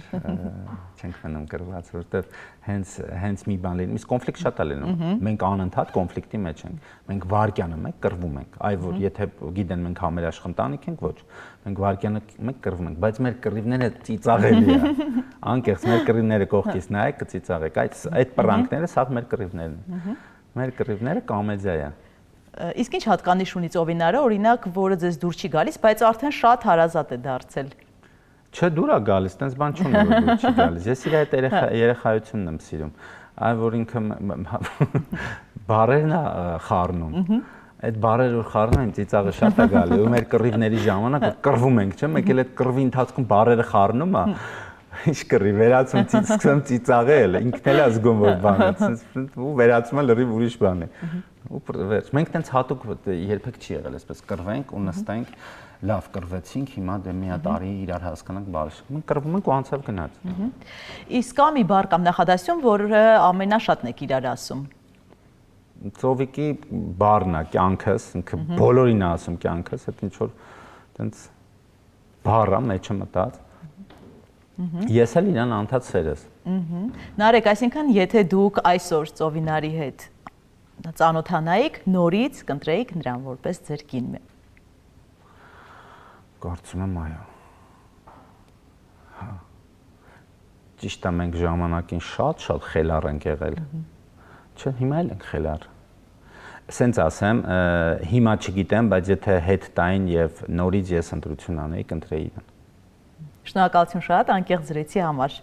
[SPEAKER 2] չենք մնում կռված, որտեղ հենց մի բան լինում, իսկ կոնֆլիկտ շատ է լինում։ Մենք անընդհատ կոնֆլիկտի մեջ ենք։ Մենք վարկյանը մեկ կռվում ենք։ Այ որ եթե գիտեն մենք համերաշխ ընտանիք ենք, ոչ։ Մենք վարկյանը մեկ կռվում ենք, բայց մեր կռիվները ծիծաղելի է։ Անկեղծ մեր կռիվները կողքից նայեք, կծիծաղեք։ Այդ պրանկները սա մեր կռիվներն են։ Մեր կռիվները կոմեդիա է։
[SPEAKER 1] Իսկ ինչ հատկանիշ ունի ծովինարը, օրինակ, որը ձեզ դուր չի գալիս, բայց արդեն շատ հարազատ է դարձել։
[SPEAKER 2] Չէ, դուր է գալիս, տենց բան չունի, որ դուր չի գալիս։ Ես իր այդ երեխայությունն եմ սիրում։ Այ որ ինքը բառերն է խառնում։ Այդ բառերը որ խառնում են, ծիծաղը շատ է գալի։ Ու մեր կռիվների ժամանակ կռվում ենք, չէ՞, մեկ էլ այդ կռվի ընթացքում բառերը խառնում է։ Ինչ կռի, վերացում սկսեմ ծիծաղել, ինքն էլ է զգում որ բան է, ու վերացումը լրիվ ուրիշ բան է։ Ու վերջ։ Մենք տենց հատուկ երբեք չի եղել, այսպես կռվենք ու նստենք, լավ կռվեցինք, հիմա դե մի հատ արի իրար հասկանանք բարիշ։ Մենք կռվում ենք ու անցավ գնաց։
[SPEAKER 1] Իսկ կա մի բառ կամ նախադասություն, որը ամենաշատն եք իրար ասում։
[SPEAKER 2] Ծովիկի բառն է կյանքս, ինքը բոլորին է ասում կյանքս, այդ ինչ որ տենց բառ է մեջը մտած։ Ես էլ իրան անդադ սերես։
[SPEAKER 1] Նարեկ, այսինքն եթե դուք այսօր ծովինարի հետ ծանոթանայիք, նորից կընտրեիք նրան որպես ձեր կին։
[SPEAKER 2] Կարծում եմ այո։ Հա։ Ճիշտ է, մենք ժամանակին շատ խելառ ենք եղել։ Չէ, հիմա էլ ենք խելառ։ Սենց ասեմ, հիմա չգիտեմ, բայց եթե հետ տային եւ նորից ես ընտրություն անեի, կընտրեի իրան։
[SPEAKER 1] Շնորհակալություն շատ անկեղծ զրույցի համար։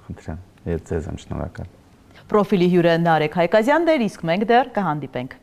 [SPEAKER 2] Խնդրեմ, ես ձեզ եմ շնորհակալ։
[SPEAKER 1] Պրոֆիլի հյուրը Նարեկ Հայկազյանն էր, իսկ մենք դեռ կհանդիպենք։